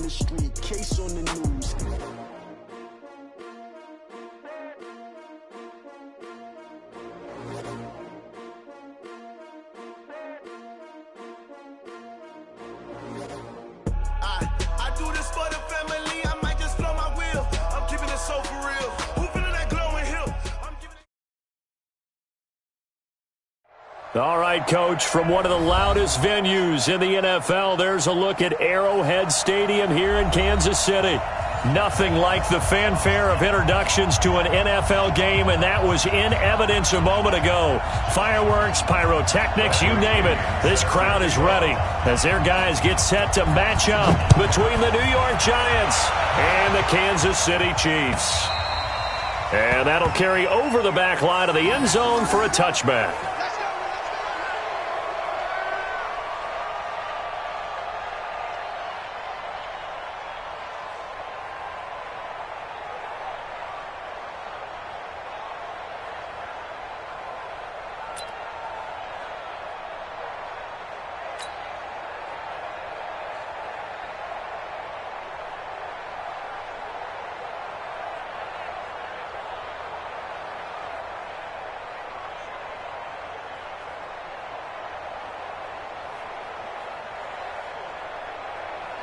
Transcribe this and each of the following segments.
the street, case on the news. I do this for the family. I might just blow my wheel. I'm keeping it so for real. Who feeling that glowing hill? All right, Coach, from one of the loudest venues in the NFL, there's a look at Arrowhead Stadium here in Kansas City. Nothing like the fanfare of introductions to an NFL game, and that was in evidence a moment ago. Fireworks, pyrotechnics, you name it. This crowd is ready as their guys get set to match up between the New York Giants and the Kansas City Chiefs. And that'll carry over the back line of the end zone for a touchback.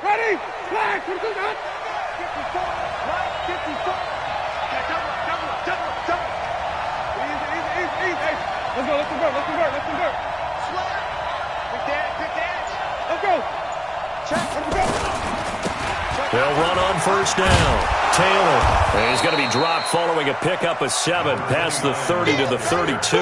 Ready? Flag! What is that? 54, right? 54. Okay, double. Easy. Let's convert. Flag. Good dash. Let's go. Check. They'll run on first down. Taylor. And he's going to be dropped following a pickup of 7 past the 30 to the 32.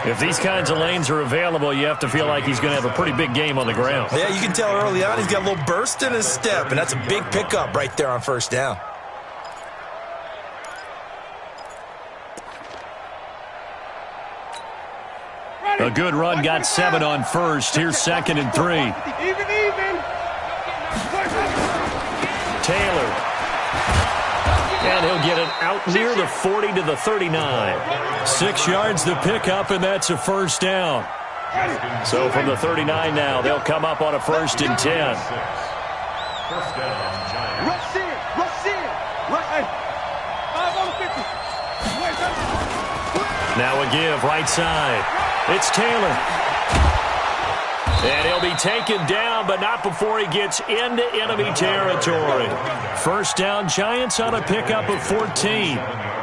If these kinds of lanes are available, you have to feel like he's going to have a pretty big game on the ground. Yeah, you can tell early on he's got a little burst in his step, and that's a big pickup right there on first down. A good run got 7 on first. Here's 2nd and 3. Even. Taylor. And he'll get it out near the 40 to the 39. 6 yards to pick up, and that's a first down. So from the 39 now, they'll come up on a 1st and 10. First down, Giants. Rush in. Hey. 5 on 50. Now a give right side. It's Taylor. And he'll be taken down, but not before he gets into enemy territory. First down, Giants on a pickup of 14.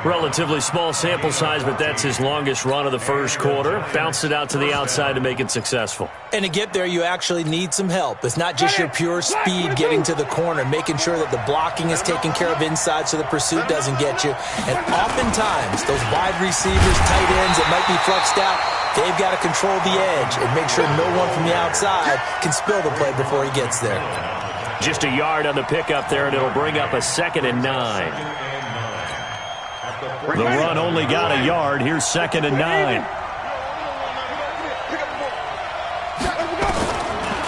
Relatively small sample size, but that's his longest run of the first quarter. Bounced it out to the outside to make it successful. And to get there, you actually need some help. It's not just your pure speed getting to the corner, making sure that the blocking is taken care of inside so the pursuit doesn't get you. And oftentimes, those wide receivers, tight ends that might be flexed out, they've got to control the edge and make sure no one from the outside can spill the play before he gets there. Just a yard on the pickup there, and it'll bring up a 2nd and 9. The run only got a yard. Here's 2nd and 9.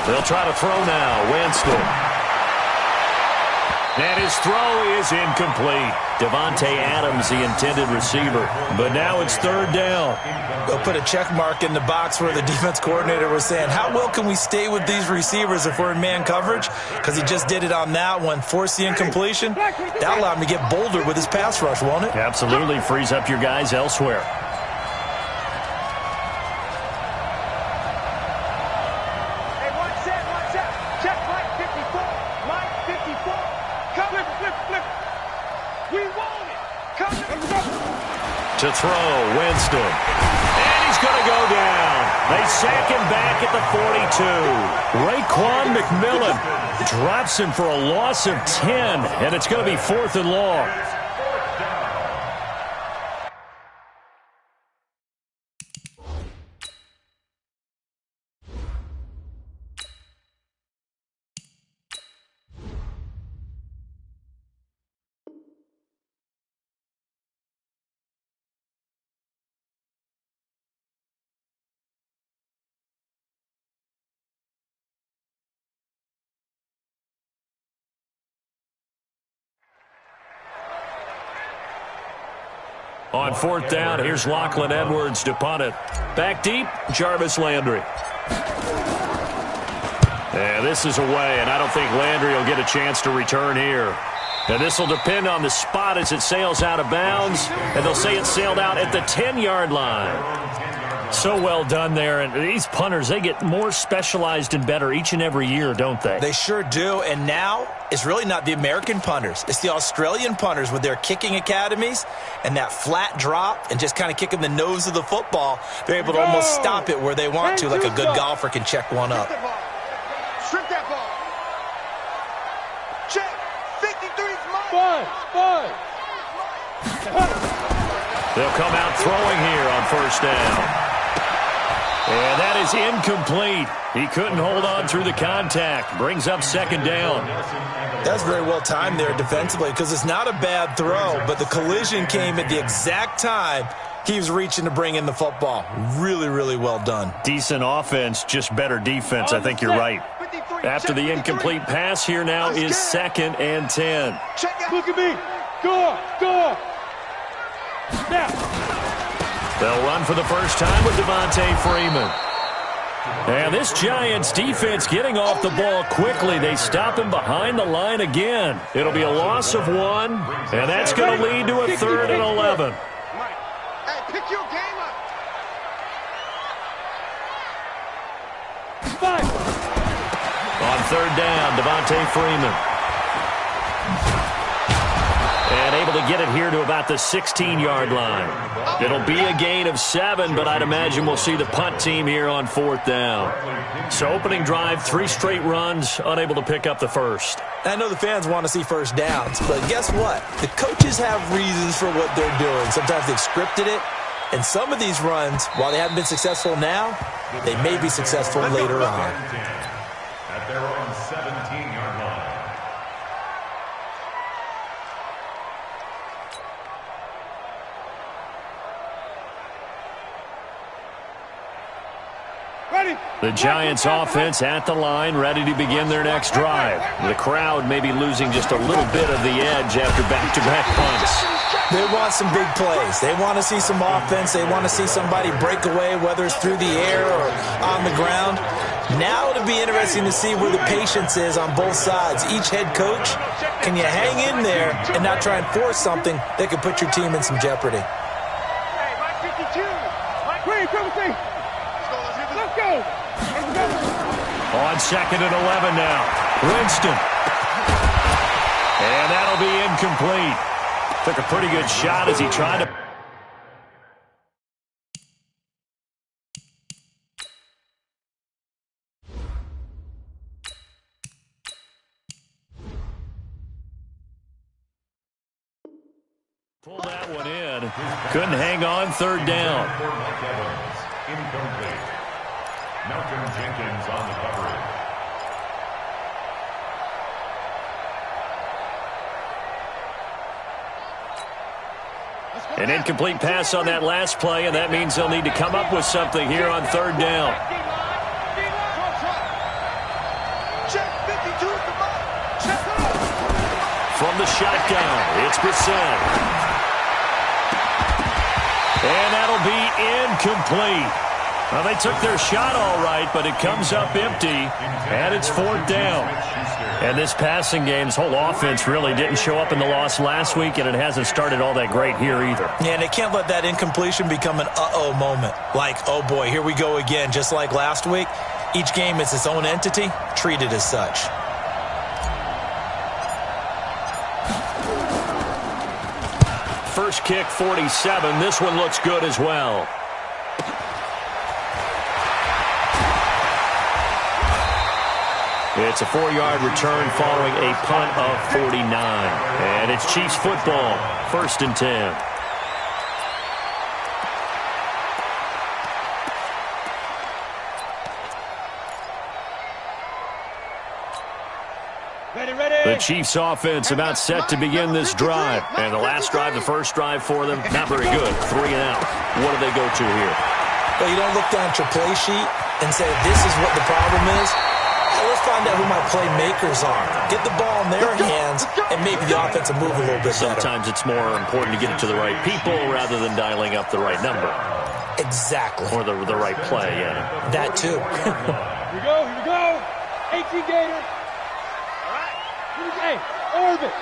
They'll try to throw now. Winston. And his throw is incomplete. Devontae Adams, the intended receiver. But now it's 3rd down. They'll put a check mark in the box where the defense coordinator was saying, how well can we stay with these receivers if we're in man coverage? Because he just did it on that one. Force the incompletion. That'll allow him to get bolder with his pass rush, won't it? Absolutely. Frees up your guys elsewhere. To throw, Winston. And he's going to go down. They sack him back at the 42. Raekwon McMillan drops him for a loss of 10, and it's going to be 4th and long. On 4th down, here's Lachlan Edwards to punt it. Back deep, Jarvis Landry. And this is away, and I don't think Landry will get a chance to return here. And this will depend on the spot as it sails out of bounds, and they'll say it sailed out at the 10-yard line. So well done there, and these punters, they get more specialized and better each and every year, don't they? They sure do, and now it's really not the American punters. It's the Australian punters with their kicking academies and that flat drop and just kind of kicking the nose of the football. They're able to almost stop it where they want to, like a good golfer can check one up. Strip that ball. Check. 53's mine. Fine. They'll come out throwing here on first down. And that is incomplete. He couldn't hold on through the contact. Brings up second down. That's very well timed there defensively because it's not a bad throw, but the collision came at the exact time he was reaching to bring in the football. Really, really well done. Decent offense, just better defense. I think you're right. After the incomplete pass, here now is 2nd and 10. Look at me. Go. Now. They'll run for the first time with Devontae Freeman. And this Giants defense getting off the ball quickly. They stop him behind the line again. It'll be a loss of 1, and that's going to lead to a 3rd and 11. Hey, pick your game up. 5. On 3rd down, Devontae Freeman. And able to get it here to about the 16-yard line. It'll be a gain of 7, but I'd imagine we'll see the punt team here on 4th down. So opening drive, 3 straight runs, unable to pick up the first. I know the fans want to see first downs, but guess what? The coaches have reasons for what they're doing. Sometimes they've scripted it, and some of these runs, while they haven't been successful now, they may be successful later on. At their own 17-yard line. The Giants offense at the line, ready to begin their next drive. The crowd may be losing just a little bit of the edge after back-to-back punts. They want some big plays. They want to see some offense. They want to see somebody break away, whether it's through the air or on the ground. Now it'll be interesting to see where the patience is on both sides. Each head coach, can you hang in there and not try and force something that could put your team in some jeopardy? Hey, Mike 52. Green, come with me. Let's go. On 2nd and 11 now. Winston. And that'll be incomplete. Took a pretty good shot as he tried to... pull that one in. Couldn't hang on 3rd down. Incomplete. Malcolm Jenkins on the coverage. An incomplete pass on that last play, and that means they'll need to come up with something here on 3rd down. From the shotgun, it's Brissett. And that'll be incomplete. Well, they took their shot all right, but it comes up empty, and it's 4th down. And this passing game's whole offense really didn't show up in the loss last week, and it hasn't started all that great here either. Yeah, and they can't let that incompletion become an uh-oh moment. Like, oh boy, here we go again, just like last week. Each game is its own entity, treated as such. First kick, 47. This one looks good as well. It's a 4-yard return following a punt of 49. And it's Chiefs football, 1st and 10. The Chiefs offense about set to begin this drive. And the last drive, the first drive for them, not very good. 3 and out. What do they go to here? Well, you don't look down at your play sheet and say, this is what the problem is. Let's find out who my playmakers are. Get the ball in their hands, and maybe the offense will move a little bit better. Sometimes it's more important to get it to the right people rather than dialing up the right number. Exactly. Or the right play, yeah. That too. Here we go. 18 Gator. All right. Hey, orbit.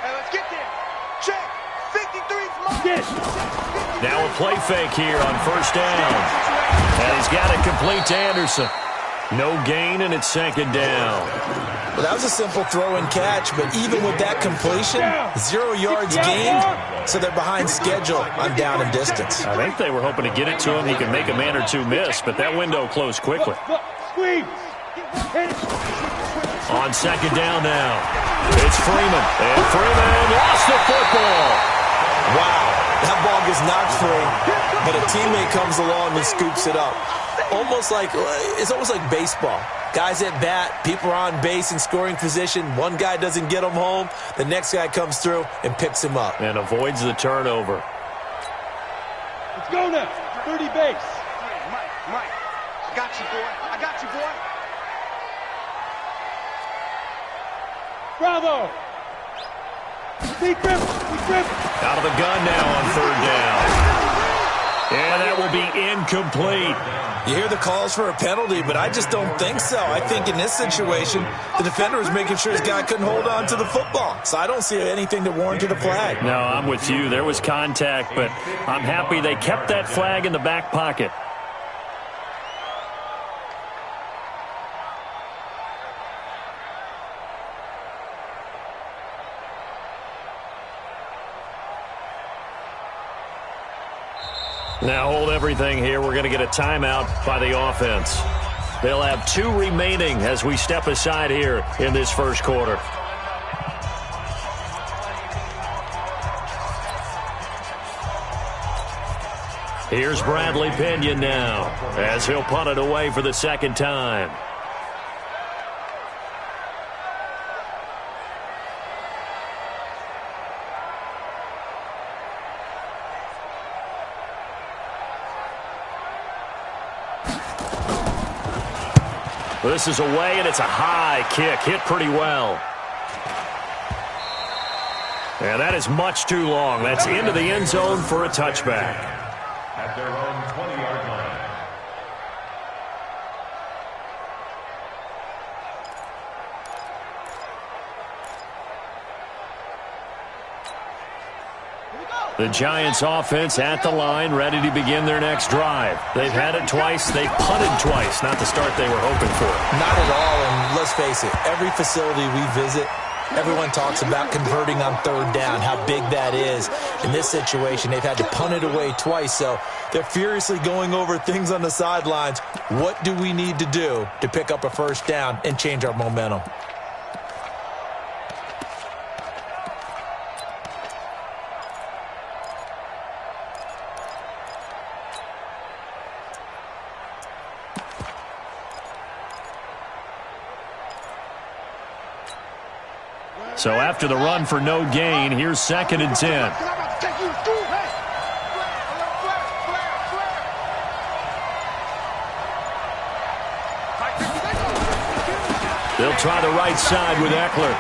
Hey, let's get there. Check. 53's mine. Get it. Now a play fake here on first down. And he's got it complete to Anderson. No gain, and it's second down. Well, that was a simple throw and catch, but even with that completion, 0 yards gained, so they're behind schedule on down and distance. I think they were hoping to get it to him. He could make a man or two miss, but that window closed quickly. Squeeze. On second down now, it's Freeman. And Freeman lost the football. Wow, that ball gets knocked free, but a teammate comes along and scoops it up. It's almost like baseball. Guys at bat, people are on base in scoring position. One guy doesn't get him home. The next guy comes through and picks him up. And avoids the turnover. Let's go now. 30 base. Mike. I got you, boy. Bravo. Deep grip. Out of the gun now on third down. And that will be incomplete. You hear the calls for a penalty, but I just don't think so. I think in this situation, the defender was making sure his guy couldn't hold on to the football. So I don't see anything that warranted a flag. No, I'm with you. There was contact, but I'm happy they kept that flag in the back pocket. Now hold everything here. We're going to get a timeout by the offense. They'll have 2 remaining as we step aside here in this first quarter. Here's Bradley Pinion now as he'll punt it away for the second time. This is away, and it's a high kick. Hit pretty well. And that is much too long. That's into the end zone for a touchback. At their own 20-yard line. The Giants offense at the line, ready to begin their next drive. They've had it twice. They've punted twice. Not the start they were hoping for. Not at all, and let's face it, every facility we visit, everyone talks about converting on third down, how big that is. In this situation, they've had to punt it away twice, so they're furiously going over things on the sidelines. What do we need to do to pick up a first down and change our momentum? So after the run for no gain, here's 2nd and 10. They'll try the right side with Eckler.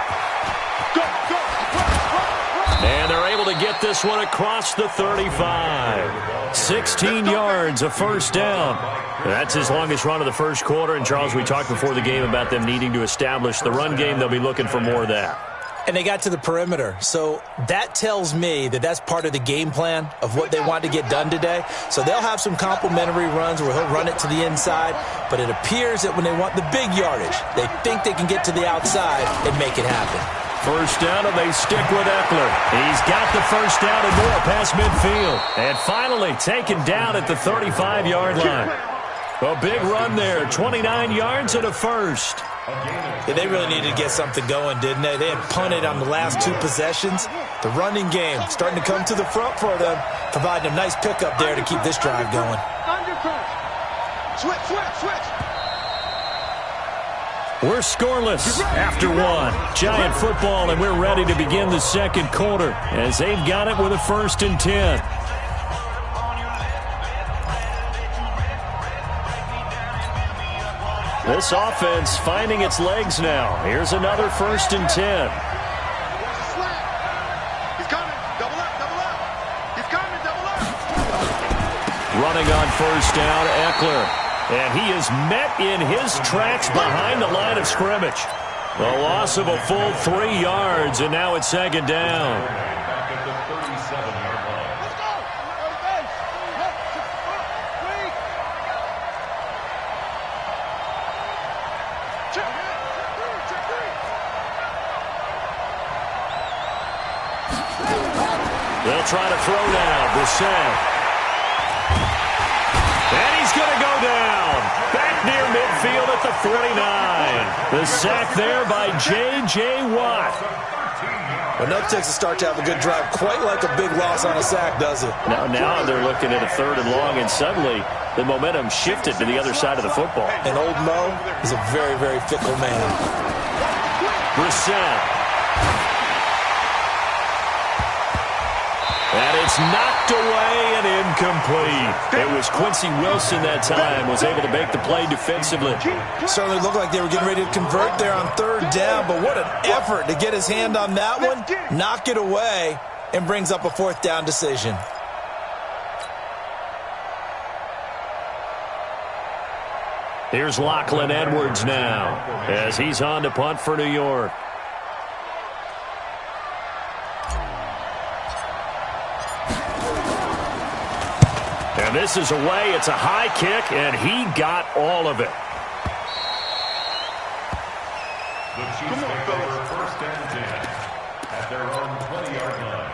And they're able to get this one across the 35. 16 yards, a first down. That's his longest run of the first quarter. And, Charles, we talked before the game about them needing to establish the run game. They'll be looking for more of that. And they got to the perimeter. So that tells me that that's part of the game plan of what they want to get done today. So they'll have some complimentary runs where he'll run it to the inside. But it appears that when they want the big yardage, they think they can get to the outside and make it happen. First down, and they stick with Eckler. He's got the first down and more past midfield. And finally taken down at the 35-yard line. A big run there, 29 yards and a first. Yeah, they really needed to get something going, didn't they? They had punted on the last 2 possessions. The running game starting to come to the front for them, providing a nice pickup there to keep this drive going. Switch. We're scoreless after 1. Giant football, and we're ready to begin the second quarter as they've got it with a 1st and 10. This offense finding its legs now. Here's another 1st and 10. He's coming. Double up. He's coming. Double up. Running on first down, Eckler. And he is met in his tracks behind the line of scrimmage. A loss of a full 3 yards, and now it's second down. Back at the 37-yard line. Let's go. They'll try to throw now. Brissett. And he's going to go down. Back near midfield at the 49. The sack there by J.J. Watt. Enough takes a start to have a good drive. Quite like a big loss on a sack, does it? Now they're looking at a 3rd and long, and suddenly the momentum shifted to the other side of the football. And old Mo is a very, very fickle man. Brissett. And it's knocked away and incomplete. It was Quincy Wilson that time, was able to make the play defensively. Certainly looked like they were getting ready to convert there on 3rd down, but what an effort to get his hand on that one, knock it away, and brings up a 4th down decision. Here's Lachlan Edwards now, as he's on to punt for New York. And this is away. It's a high kick, and he got all of it. The Chiefs take over 1st and 10 at their own 20-yard line.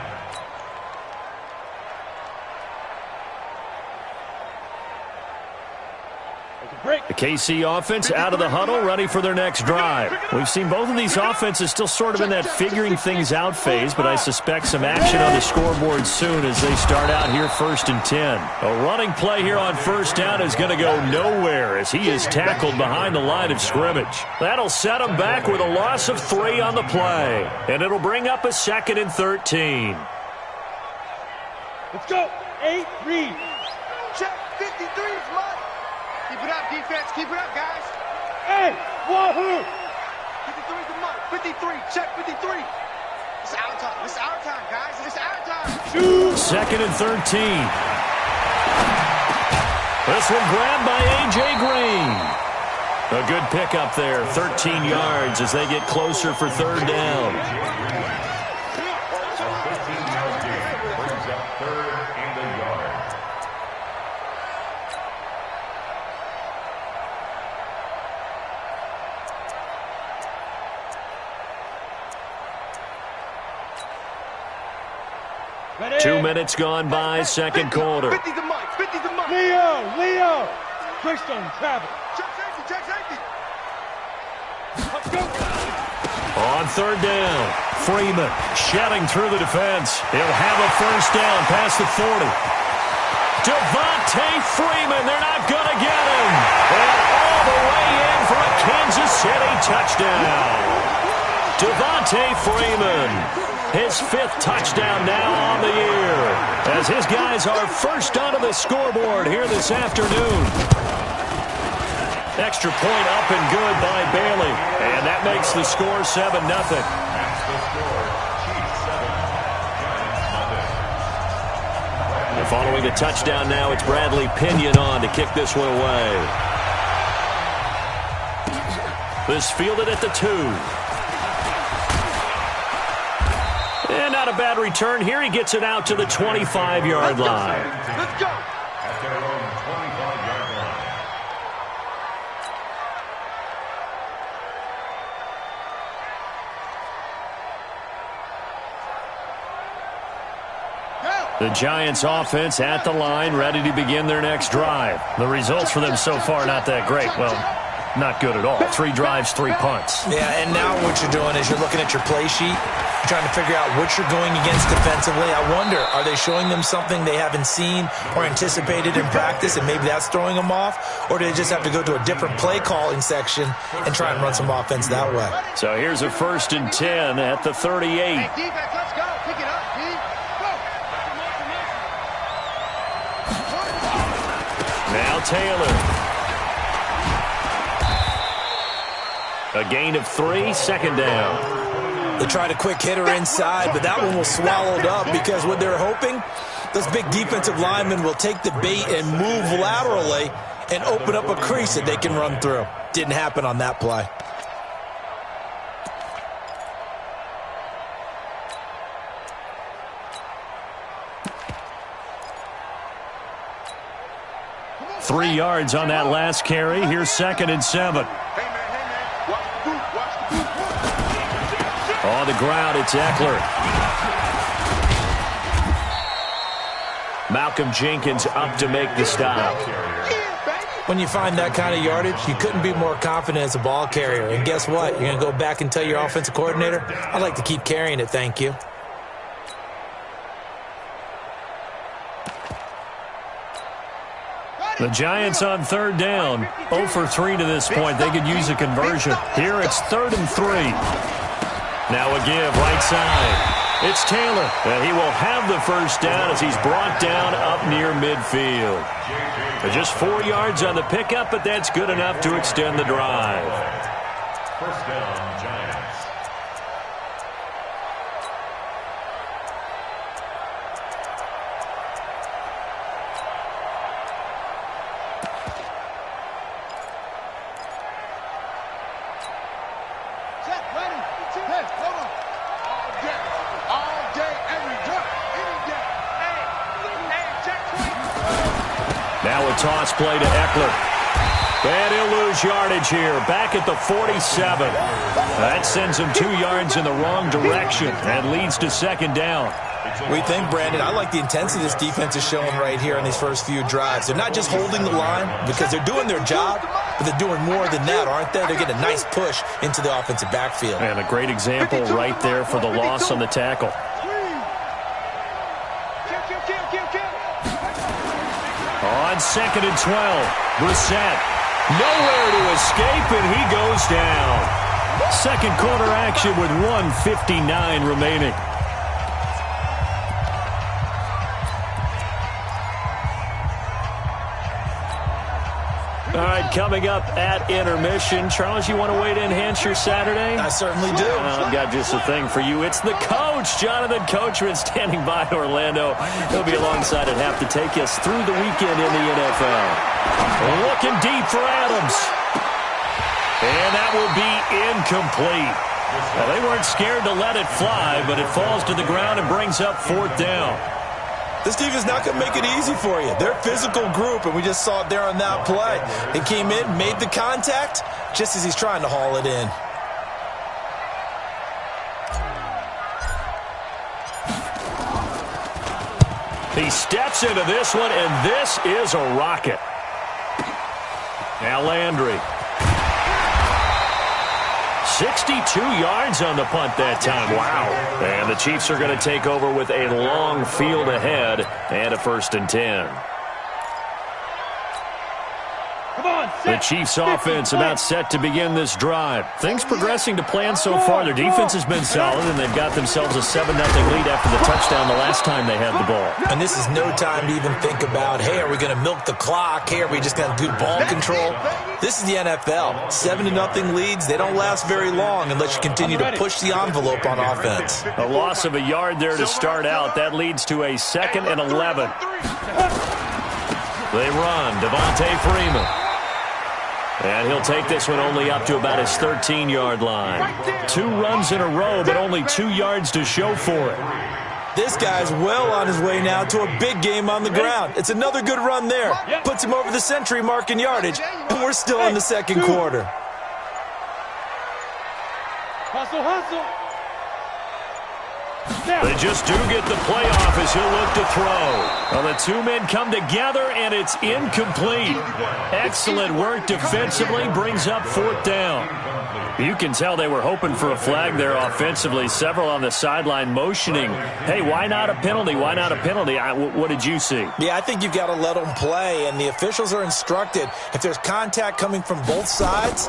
The KC offense out of the huddle, ready for their next drive. We've seen both of these offenses still sort of in that figuring things out phase, but I suspect some action on the scoreboard soon as they start out here 1st and 10. A running play here on 1st down is going to go nowhere as he is tackled behind the line of scrimmage. That'll set him back with a loss of 3 on the play, and it'll bring up a 2nd and 13. Let's go. 8, read. Check 53 is mine. Keep it up, defense. Keep it up, guys. Hey, wahoo. 53 is the mark. 53. Check 53. It's our time. It's our time, guys. It's our time. 2nd and 13. This one grabbed by A.J. Green. A good pickup there. 13 yards as they get closer for 3rd down. A 15-yard gain brings up 3rd and a yard. Ready? 2 minutes gone by, 2nd quarter. 50 the mark. 50 the mark. Leo. Christian, travel. Check safety. Check safety. Let's go. On 3rd down, Freeman shedding through the defense. He'll have a 1st down past the 40. Devontae Freeman, they're not going to get him. And all the way in for a Kansas City touchdown. Devontae Freeman. His 5th touchdown now on the year, as his guys are first onto the scoreboard here this afternoon. Extra point up and good by Bailey, and that makes the score 7-0. That's the score. Chiefs 7, Giants nothing. Following the touchdown now, it's Bradley Pinion on to kick this one away. This fielded at the 2. And not a bad return here. He gets it out to the 25-yard line. Let's go. At their own 25-yard line. The Giants offense at the line, ready to begin their next drive. The results for them so far not that great. Well, not good at all. 3 drives, 3 punts. Yeah, and now what you're doing is you're looking at your play sheet, trying to figure out what you're going against defensively. I wonder, are they showing them something they haven't seen or anticipated in practice, and maybe that's throwing them off? Or do they just have to go to a different play calling section and try and run some offense that way? So here's a 1st and 10 at the 38. Hey, defense, let's go. Pick it up, D. Go. Now Taylor. A gain of 3, 2nd down. They tried a quick hitter inside, but that one was swallowed up because what they're hoping, those big defensive linemen will take the bait and move laterally and open up a crease that they can run through. Didn't happen on that play. Three yards on that last carry. Here's 2nd and 7. On the ground, it's Eckler. Malcolm Jenkins up to make the stop. When you find that kind of yardage, you couldn't be more confident as a ball carrier. And guess what? You're going to go back and tell your offensive coordinator, I'd like to keep carrying it, thank you. The Giants on 3rd down. 0 for 3 to this point. They could use a conversion. Here it's 3rd and 3. Now a give right side. It's Taylor, and he will have the first down as he's brought down up near midfield. Just 4 yards on the pickup, but that's good enough to extend the drive. First down, Giants. Now a toss play to Eckler. And he'll lose yardage here. Back at the 47. That sends him 2 yards in the wrong direction and leads to 2nd down. We think, Brandon, I like the intensity this defense is showing right here on these first few drives. They're not just holding the line because they're doing their job, but they're doing more than that, aren't they? They're getting a nice push into the offensive backfield. And a great example right there for the loss on the tackle. On 2nd and 12, Brissett. Nowhere to escape, and he goes down. 2nd quarter action with 1:59 remaining. All right, coming up at intermission. Charles, you want to wait to enhance your Saturday? I certainly do. I've got just a thing for you. It's the coach, Jonathan Coachman, standing by Orlando. He'll be alongside at half to take us through the weekend in the NFL. Looking deep for Adams. And that will be incomplete. Well, they weren't scared to let it fly, but it falls to the ground and brings up 4th down. This defense is not going to make it easy for you. They're a physical group, and we just saw it there on that play. He came in, made the contact, just as he's trying to haul it in. He steps into this one, and this is a rocket. Now Landry. 62 yards on the punt that time. Wow. And the Chiefs are going to take over with a long field ahead and a 1st and 10. The Chiefs offense about set to begin this drive. Things progressing to plan so far. Their defense has been solid, and they've got themselves a 7-0 lead after the touchdown the last time they had the ball. And this is no time to even think about, hey, are we going to milk the clock? Hey, are we just going to do ball control? This is the NFL. 7-0 leads, they don't last very long unless you continue to push the envelope on offense. A loss of a yard there to start out. That leads to a 2nd and 11. They run. Devontae Freeman. And he'll take this one only up to about his 13-yard line. 2 runs in a row, but only 2 yards to show for it. This guy's well on his way now to a big game on the ground. It's another good run there. Puts him over the century mark in yardage, and we're still in the 2nd quarter. Hustle, hustle. They just do get the playoff as he'll look to throw. Well, the 2 men come together, and it's incomplete. Excellent work defensively, brings up 4th down. You can tell they were hoping for a flag there offensively. Several on the sideline motioning, hey, why not a penalty? Why not a penalty? What did you see? Yeah, I think you've got to let them play, and the officials are instructed. If there's contact coming from both sides,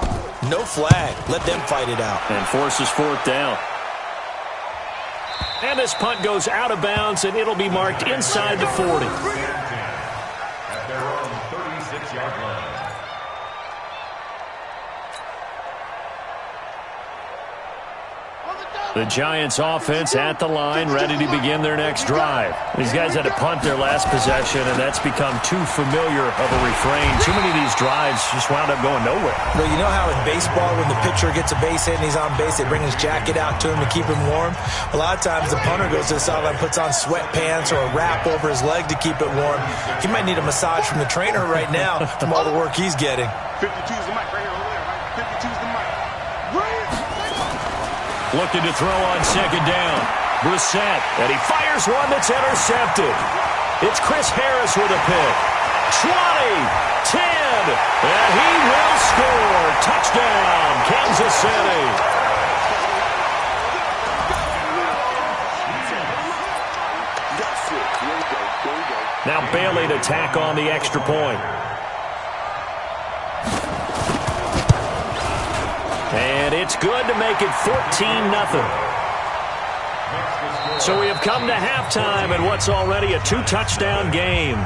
no flag. Let them fight it out. And forces 4th down. And this punt goes out of bounds, and it'll be marked inside the 40. At their own 36-yard line. The Giants offense at the line, ready to begin their next drive. These guys had to punt their last possession, and that's become too familiar of a refrain. Too many of these drives just wound up going nowhere. Well, you know how in baseball, when the pitcher gets a base hit and he's on base, they bring his jacket out to him to keep him warm? A lot of times the punter goes to the sideline, puts on sweatpants or a wrap over his leg to keep it warm. He might need a massage from the trainer right now from all the work he's getting. 52's the mic right here over there, right? 52's the mic. Looking to throw on second down. Brissett, and he fires one that's intercepted. It's Chris Harris with a pick. 20, 10, and he will score. Touchdown, Kansas City. Now Bailey to tack on the extra point. And it's good to make it 14-0. So we have come to halftime in what's already a 2-touchdown game.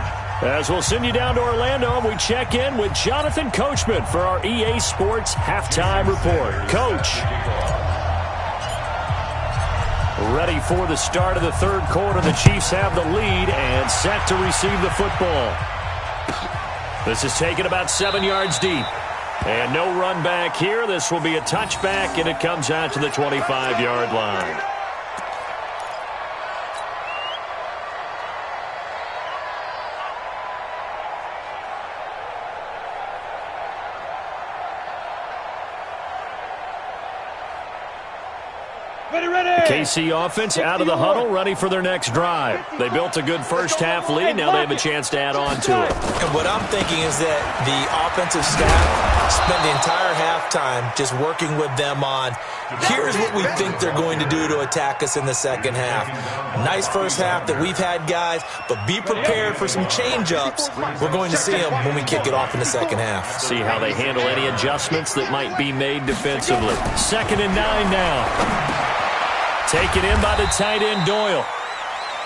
As we'll send you down to Orlando, and we check in with Jonathan Coachman for our EA Sports Halftime Report. Coach. Ready for the start of the third quarter. The Chiefs have the lead and set to receive the football. This is taken about 7 yards deep. And no run back here. This will be a touchback, and it comes out to the 25-yard line. KC offense out of the huddle, ready for their next drive. They built a good first-half lead. Now they have a chance to add on to it. And what I'm thinking is that the offensive staff spent the entire halftime just working with them on, here's what we think they're going to do to attack us in the second half. Nice first half that we've had, guys, but be prepared for some change-ups. We're going to see them when we kick it off in the second half. See how they handle any adjustments that might be made defensively. 2nd and 9 now. Taken in by the tight end, Doyle.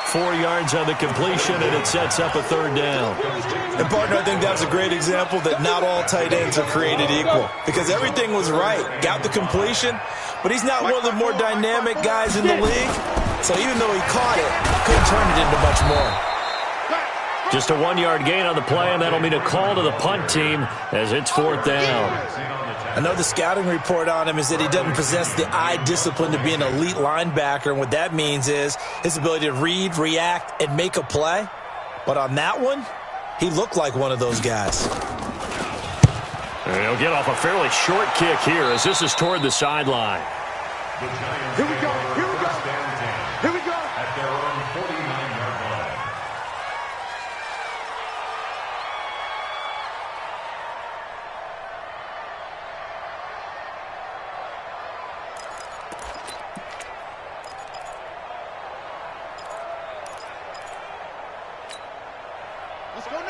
4 yards on the completion, and it sets up a third down. And, partner, I think that's a great example that not all tight ends are created equal, because everything was right. Got the completion, but he's not one of the more dynamic guys in the league. So even though he caught it, couldn't turn it into much more. Just a 1-yard gain on the play, and that'll mean a call to the punt team as it's 4th down. I know the scouting report on him is that he doesn't possess the eye discipline to be an elite linebacker, and what that means is his ability to read, react, and make a play. But on that one, he looked like one of those guys. And he'll get off a fairly short kick here as this is toward the sideline. Here we go, here we go, here we go. At their own 49-yard line.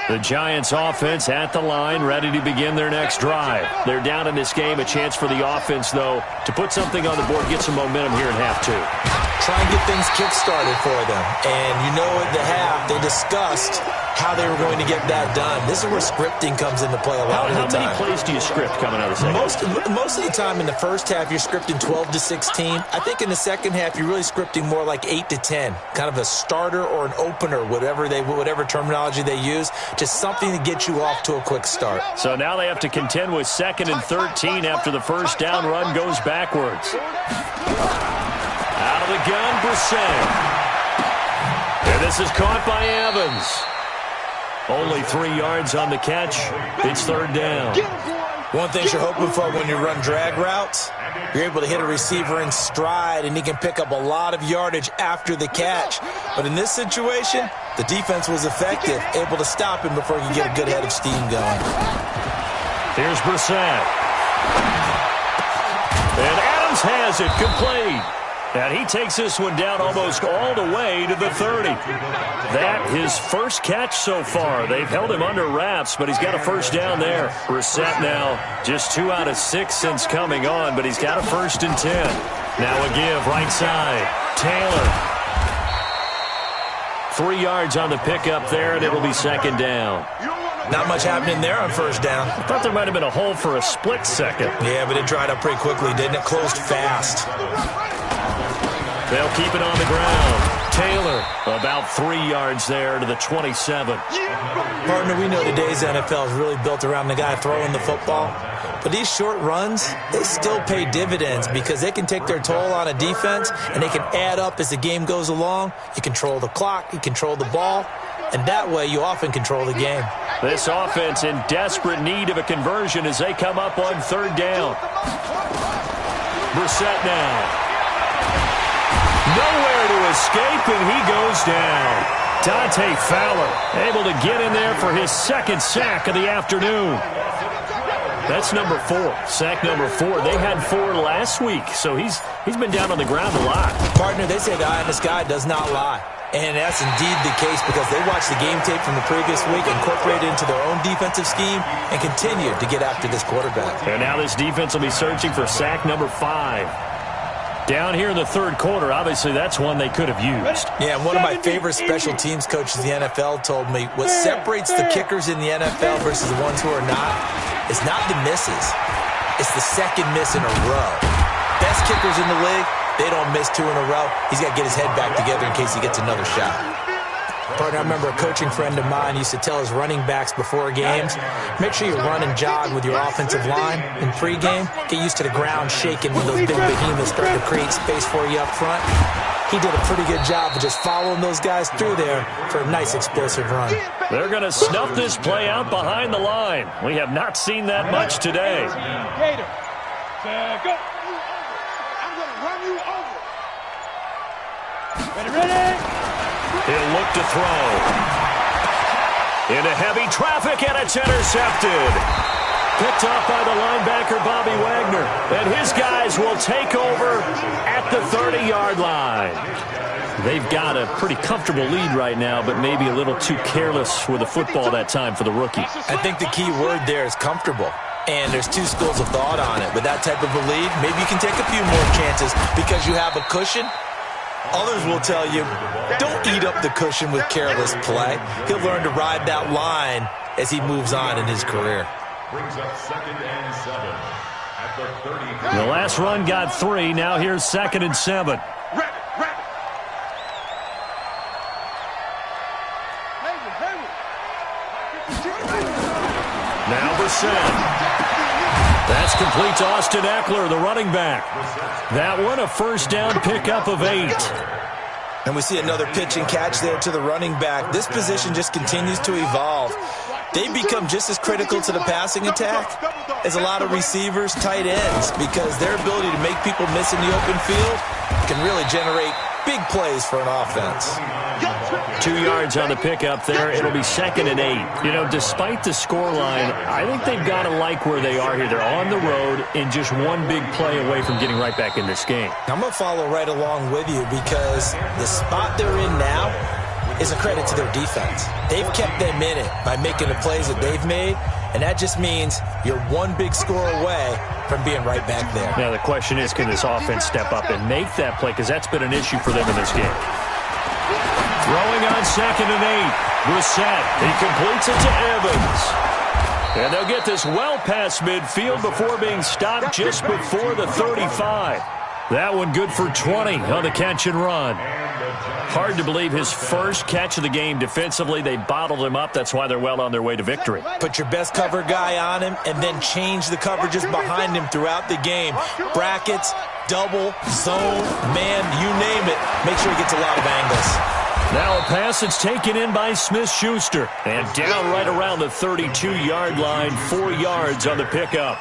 The Giants offense at the line, ready to begin their next drive. They're down in this game. A chance for the offense, though, to put something on the board, get some momentum here in half 2. Try and get things kick-started for them. And you know at the half, they discussed how they were going to get that done. This is where scripting comes into play a lot of the time. How many plays do you script coming out of the second? Most of the time in the first half, you're scripting 12 to 16. I think in the second half, you're really scripting more like 8 to 10. Kind of a starter or an opener, whatever terminology they use. Just something to get you off to a quick start. So now they have to contend with 2nd and 13 after the first down run goes backwards. Out of the gun, Brissett. And this is caught by Evans. Only 3 yards on the catch. It's 3rd down. One thing you're hoping for when you run drag routes, you're able to hit a receiver in stride, and he can pick up a lot of yardage after the catch. But in this situation, the defense was effective, able to stop him before he could get a good head of steam going. Here's Brissett. And Adams has it complete. And he takes this one down almost all the way to the 30. That his first catch so far. They've held him under wraps, but he's got a first down there. Brissett now just 2 out of 6 since coming on, but he's got a 1st and 10. Now a give right side. Taylor. 3 yards on the pickup there, and it'll be 2nd down. Not much happening there on 1st down. I thought there might have been a hole for a split second. Yeah, but it dried up pretty quickly, didn't it? Closed fast. They'll keep it on the ground. Taylor, about 3 yards there to the 27. Partner, we know today's NFL is really built around the guy throwing the football. But these short runs, they still pay dividends because they can take their toll on a defense, and they can add up as the game goes along. You control the clock, you control the ball, and that way you often control the game. This offense in desperate need of a conversion as they come up on third down. Brissett now. Nowhere to escape, and he goes down. Dante Fowler able to get in there for his second sack of the afternoon. That's number 4, sack number 4. They had 4 last week, so he's been down on the ground a lot. Partner, they say the eye in the sky does not lie. And that's indeed the case because they watched the game tape from the previous week, incorporated it into their own defensive scheme, and continued to get after this quarterback. And now this defense will be searching for sack number 5. Down here in the third quarter, obviously that's one they could have used. Yeah, and one of my favorite special teams coaches in the NFL told me what separates the kickers in the NFL versus the ones who are not is not the misses. It's the second miss in a row. Best kickers in the league, they don't miss 2 in a row. He's got to get his head back together in case he gets another shot. Partner, I remember a coaching friend of mine used to tell his running backs before games, make sure you run and jog with your offensive line in pregame. Get used to the ground shaking when those big behemoths start to create space for you up front. He did a pretty good job of just following those guys through there for a nice explosive run. They're going to snuff this play out behind the line. We have not seen that much today. Gator, go. I'm going to run you over. Ready? He'll look to throw. Into heavy traffic, and it's intercepted. Picked off by the linebacker, Bobby Wagner. And his guys will take over at the 30-yard line. They've got a pretty comfortable lead right now, but maybe a little too careless with the football that time for the rookie. I think the key word there is comfortable. And there's 2 schools of thought on it. With that type of a lead, maybe you can take a few more chances because you have a cushion. Others will tell you, don't eat up the cushion with careless play. He'll learn to ride that line as he moves on in his career. Brings up 2nd and 7 at the 30. The last run got 3. Now here's 2nd and 7. Now Brissett. That's complete to Austin Eckler, the running back. That one, a first down pickup of 8. And we see another pitch and catch there to the running back. This position just continues to evolve. They become just as critical to the passing attack as a lot of receivers, tight ends, because their ability to make people miss in the open field can really generate big plays for an offense. 2 yards on the pickup there. It'll be 2nd and 8. You know, despite the scoreline, I think they've got to like where they are here. They're on the road and just one big play away from getting right back in this game. I'm going to follow right along with you because the spot they're in now is a credit to their defense. They've kept them in it by making the plays that they've made, and that just means you're one big score away from being right back there. Now the question is, can this offense step up and make that play? Because that's been an issue for them in this game. Throwing on 2nd and 8. Brissett, he completes it to Evans. And they'll get this well past midfield before being stopped just before the 35. That one good for 20 on the catch and run. Hard to believe his first catch of the game defensively. They bottled him up. That's why they're well on their way to victory. Put your best cover guy on him and then change the coverages behind him throughout the game. Brackets, double, zone, man, you name it. Make sure he gets a lot of angles. Now a pass that's taken in by Smith-Schuster. And down right around the 32-yard line, 4 yards on the pickup.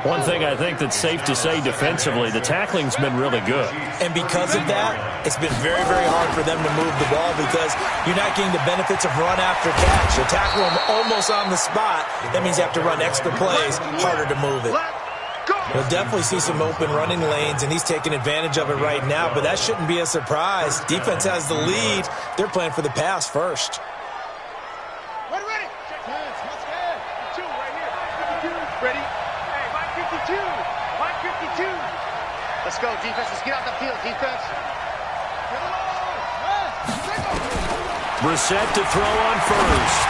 One thing I think that's safe to say defensively, the tackling's been really good. And because of that, it's been very, very hard for them to move the ball because you're not getting the benefits of run after catch. You tackle them almost on the spot. That means you have to run extra plays, harder to move it. We'll definitely see some open running lanes, and he's taking advantage of it right now, but that shouldn't be a surprise. Defense has the lead. They're playing for the pass first. Ready. Ready. Hey, Mike 52. Mike 52. Let's go, defense. Let's get out the field, defense. Brissett to throw on first.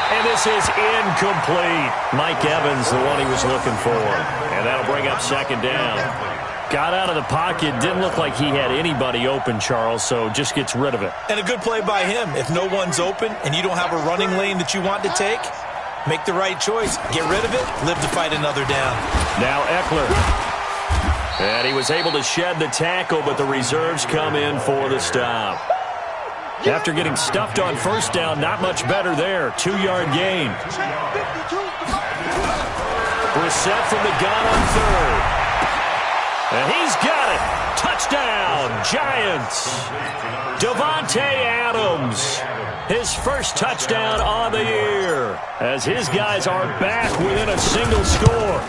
And this is incomplete. Mike Evans, the one he was looking for. And that'll bring up 2nd down. Got out of the pocket. Didn't look like he had anybody open, Charles, so just gets rid of it. And a good play by him. If no one's open and you don't have a running lane that you want to take, make the right choice. Get rid of it. Live to fight another down. Now Eckler. And he was able to shed the tackle, but the reserves come in for the stop. After getting stuffed on first down, not much better there. 2-yard gain. Brissett from the gun on third. And he's got it. Touchdown, Giants. Davante Adams, his first touchdown on the year, as his guys are back within a single score.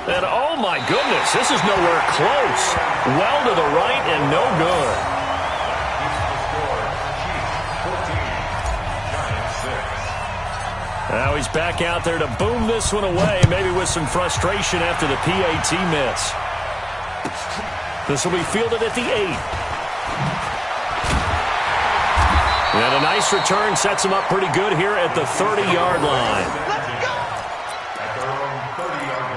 And oh my goodness, this is nowhere close. Well to the right and no good. Now he's back out there to boom this one away, maybe with some frustration after the PAT miss. This will be fielded at the 8. And a nice return sets him up pretty good here at the 30-yard line. At their own 30-yard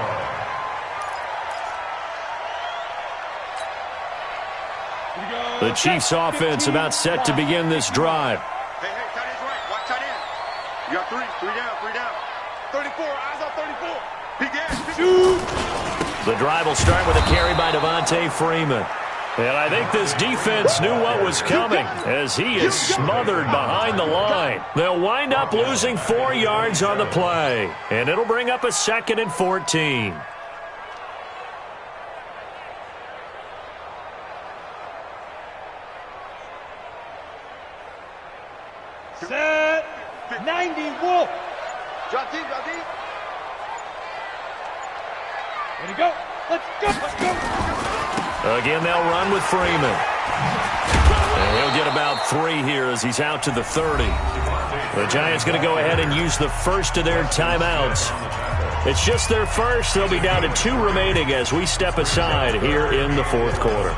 line. The Chiefs offense about set to begin this drive. Hey, tight end's right. Watch tight end. You got 3 down. 34, eyes on 34. Big ass. Shoot. The drive will start with a carry by Devontae Freeman. And I think this defense knew what was coming as he is smothered behind the line. They'll wind up losing 4 yards on the play. And it'll bring up a 2nd and 14. Set. 90, Wolf. Drop deep. Ready to go. Let's go. Again, they'll run with Freeman. And he'll get about 3 here as he's out to the 30. The Giants going to go ahead and use the first of their timeouts. It's just their first. They'll be down to 2 remaining as we step aside here in the fourth quarter.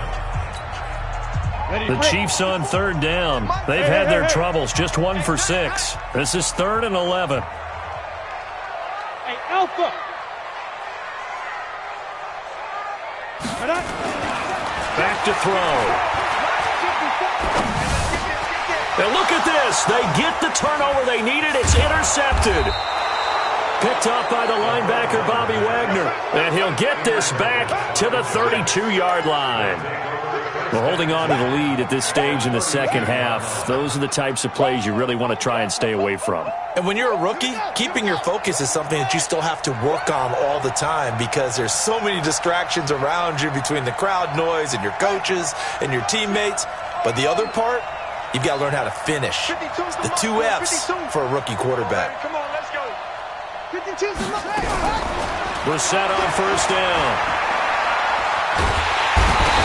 The Chiefs on 3rd down. They've had their troubles. Just 1 for 6. This is 3rd and 11. Hey, Alpha. Back to throw. And look at this. They get the turnover they needed. It's intercepted. Picked up by the linebacker, Bobby Wagner. And he'll get this back to the 32-yard line. We're holding on to the lead at this stage in the second half. Those are the types of plays you really want to try and stay away from. And when you're a rookie, keeping your focus is something that you still have to work on all the time because there's so many distractions around you between the crowd noise and your coaches and your teammates. But the other part, you've got to learn how to finish. The 2 F's for a rookie quarterback. Come on, let's go. 52's the look. Brissett on first down.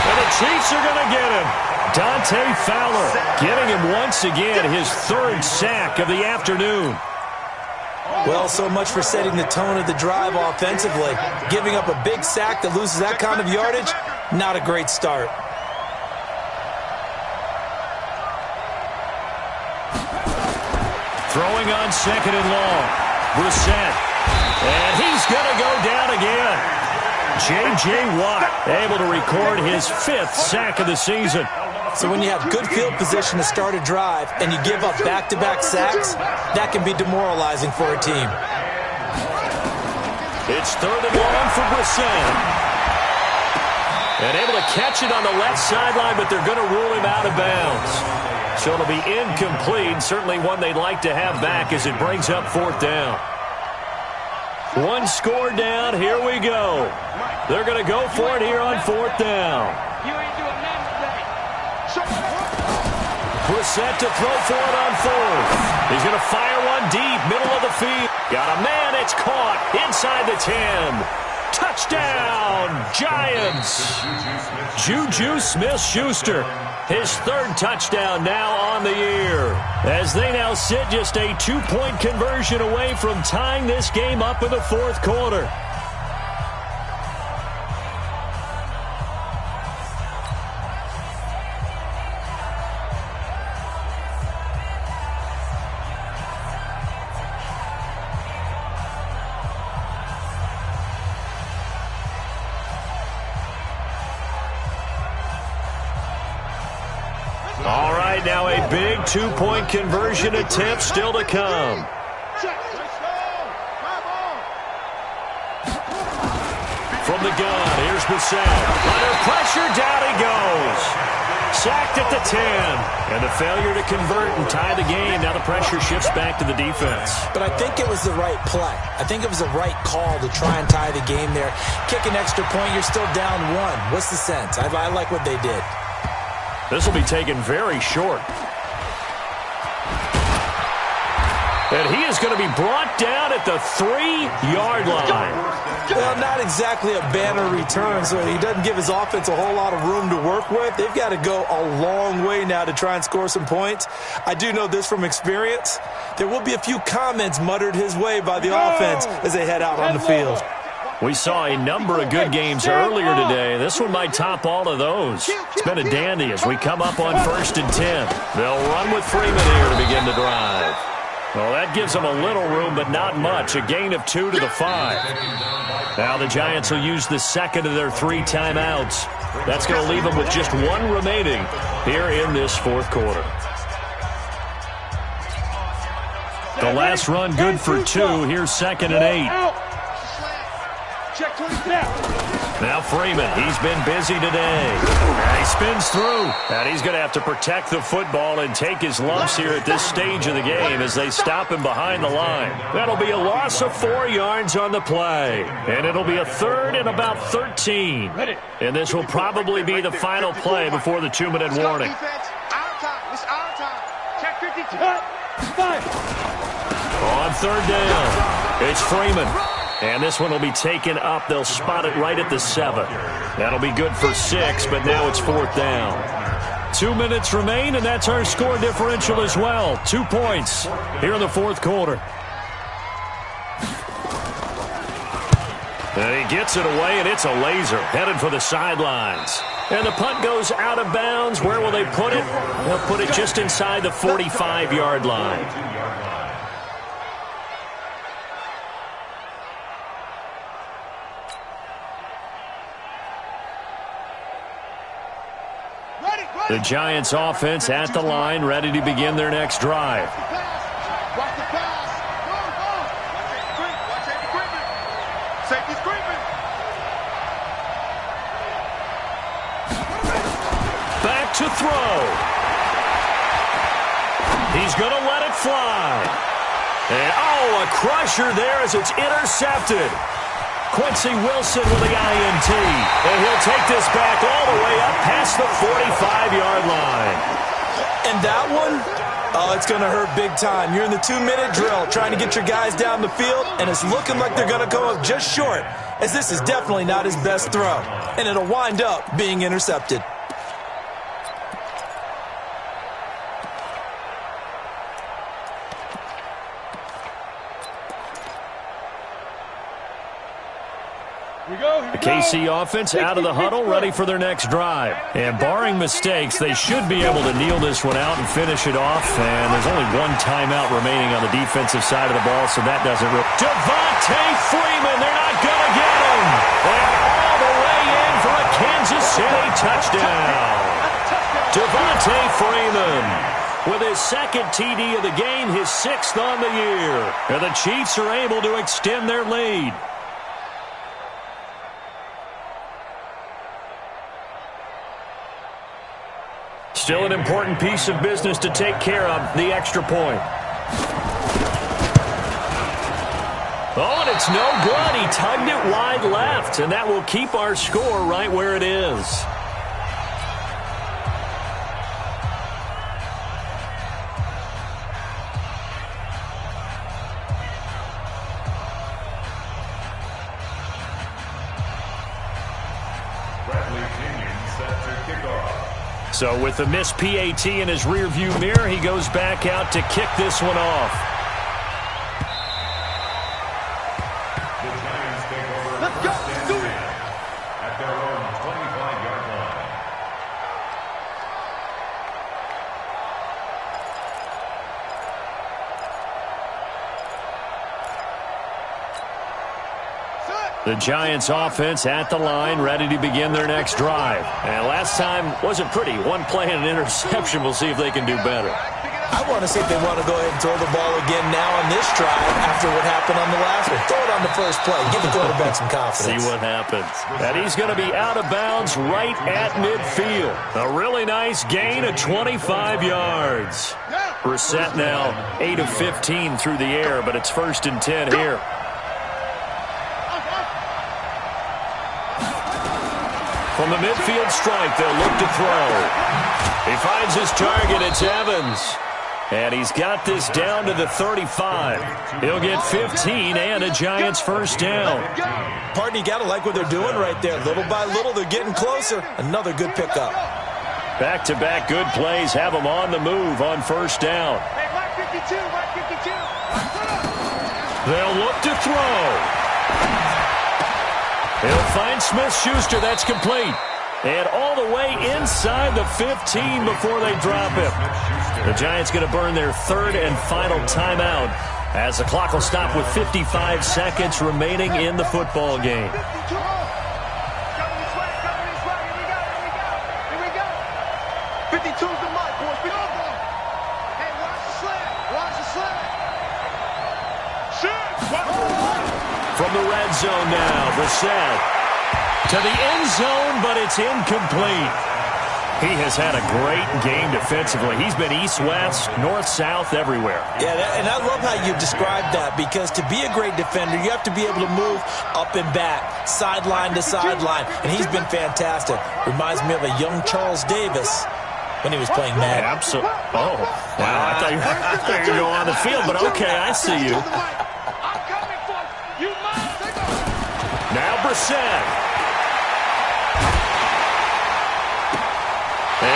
And the Chiefs are going to get him. Dante Fowler getting him once again his 3rd sack of the afternoon. Well, so much for setting the tone of the drive offensively. Giving up a big sack that loses that kind of yardage, not a great start. Throwing on 2nd and long. Brissett. And he's going to go down again. J.J. Watt able to record his 5th sack of the season. So when you have good field position to start a drive and you give up back-to-back sacks, that can be demoralizing for a team. It's 3rd and long for Brissett. And able to catch it on the left sideline, but they're going to rule him out of bounds. So it'll be incomplete, certainly one they'd like to have back as it brings up 4th down. 1 score down, here we go. They're going to go for it here on 4th down. You ain't doing nothing today. Brissett to throw for it on 4th. He's going to fire one deep, middle of the field. Got a man, it's caught inside the 10. Touchdown, Giants. Juju Smith-Schuster, his 3rd touchdown now on the year, as they now sit just a 2-point conversion away from tying this game up in the 4th quarter. right, now a big two-point conversion attempt still to come. From the gun, here's Bissell. Under pressure, down he goes. Sacked at the 10. And the failure to convert and tie the game. Now the pressure shifts back to the defense. But I think it was the right play. I think it was the right call to try and tie the game there. Kick an extra point, you're still down 1. What's the sense? I like what they did. This will be taken very short. And he is going to be brought down at the 3-yard line. Well, not exactly a banner return, so he doesn't give his offense a whole lot of room to work with. They've got to go a long way now to try and score some points. I do know this from experience. There will be a few comments muttered his way by the offense as they head out on the field. We saw a number of good games earlier today. This one might top all of those. It's been a dandy as we come up on 1st and 10. They'll run with Freeman here to begin the drive. Well, that gives them a little room, but not much. A gain of 2 to the 5. Now the Giants will use the second of their 3 timeouts. That's going to leave them with just 1 remaining here in this 4th quarter. The last run good for 2. Here's 2nd and 8. Now Freeman, he's been busy today. And he spins through. And he's going to have to protect the football and take his lumps here at this stage of the game as they stop him behind the line. That'll be a loss of 4 yards on the play. And it'll be a 3rd and about 13. And this will probably be the final play before the 2-minute warning. On 3rd down, it's Freeman. And this one will be taken up. They'll spot it right at the 7. That'll be good for 6, but now it's 4th down. 2 minutes remain, and that's our score differential as well. 2 points here in the 4th quarter. And he gets it away, and it's a laser headed for the sidelines. And the punt goes out of bounds. Where will they put it? They'll put it just inside the 45-yard line. The Giants offense at the line, ready to begin their next drive. Back to throw. He's going to let it fly. And, a crusher there as it's intercepted. Quincy Wilson with the INT. And he'll take this back all the way up past the 45-yard line. And that one, it's going to hurt big time. You're in the 2-minute drill trying to get your guys down the field, and it's looking like they're going to come up just short, as this is definitely not his best throw. And it'll wind up being intercepted. The KC offense out of the huddle, ready for their next drive. And barring mistakes, they should be able to kneel this one out and finish it off. And there's only 1 timeout remaining on the defensive side of the ball, so that doesn't really... Devontae Freeman, they're not going to get him. And all the way in for a Kansas City touchdown. Devontae Freeman with his 2nd TD of the game, his 6th on the year. And the Chiefs are able to extend their lead. Still an important piece of business to take care of, the extra point. Oh, and it's no good. He tugged it wide left, and that will keep our score right where it is. So with the missed PAT in his rearview mirror, he goes back out to kick this one off. The Giants take over first and 10 at their own 25-yard line. Set. The Giants offense at the line, ready to begin their next drive. And last time wasn't pretty. One play and an interception. We'll see if they can do better. I want to see if they want to go ahead and throw the ball again now on this drive after what happened on the last one. Throw it on the first play. Give the quarterback some confidence. See what happens. And he's going to be out of bounds right at midfield. A really nice gain of 25 yards. Brissett now 8 of 15 through the air, but it's 1st and 10 here. From the midfield strike, they'll look to throw. He finds his target. It's Evans. And he's got this down to the 35. He'll get 15 and a Giants first down. Pardon, you got to like what they're doing right there. Little by little, they're getting closer. Another good pickup. Back-to-back good plays have them on the move on first down. Hey, Mike 52, Mike 52. They'll look to throw. He'll find Smith-Schuster. That's complete. And all the way inside the 15 before they drop him. The Giants going to burn their 3rd and final timeout as the clock will stop with 55 seconds remaining in the football game. 52's the mark, boys. Hey, watch the slant. Watch the slant. From the red zone now, Brissett to the end zone, but it's incomplete. He has had a great game defensively. He's been east-west, north-south, everywhere. Yeah, and I love how you described that, because to be a great defender, you have to be able to move up and back, sideline to sideline, and he's been fantastic. Reminds me of a young Charles Davis when he was playing Madden. Absolutely. Oh, wow. I thought you were going to go on the field, but okay, I see you. I'm coming for you. Now Brissett. And,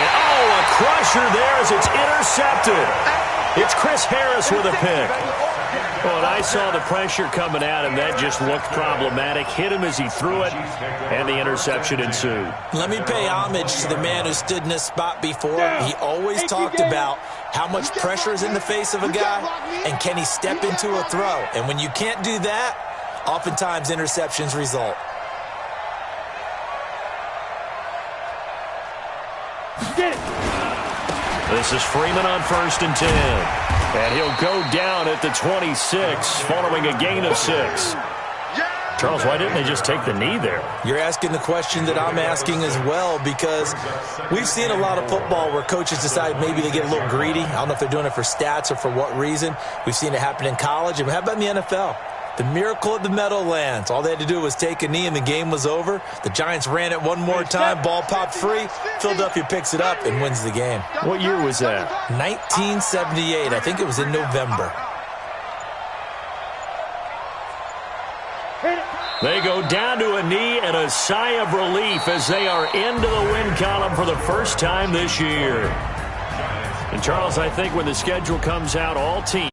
a crusher there as it's intercepted. It's Chris Harris with a pick. Well, and I saw the pressure coming at him. That just looked problematic. Hit him as he threw it, and the interception ensued. Let me pay homage to the man who stood in this spot before. He always talked about how much pressure is in the face of a guy, and can he step into a throw. And when you can't do that, oftentimes interceptions result. This is Freeman on 1st and 10. And he'll go down at the 26 following a gain of 6. Charles, why didn't they just take the knee there? You're asking the question that I'm asking as well, because we've seen a lot of football where coaches decide maybe they get a little greedy. I don't know if they're doing it for stats or for what reason. We've seen it happen in college. And how about in the NFL? The miracle of the Meadowlands. All they had to do was take a knee and the game was over. The Giants ran it one more time. Ball popped free. Philadelphia picks it up and wins the game. What year was that? 1978. I think it was in November. They go down to a knee and a sigh of relief as they are into the win column for the first time this year. And Charles, I think when the schedule comes out, all teams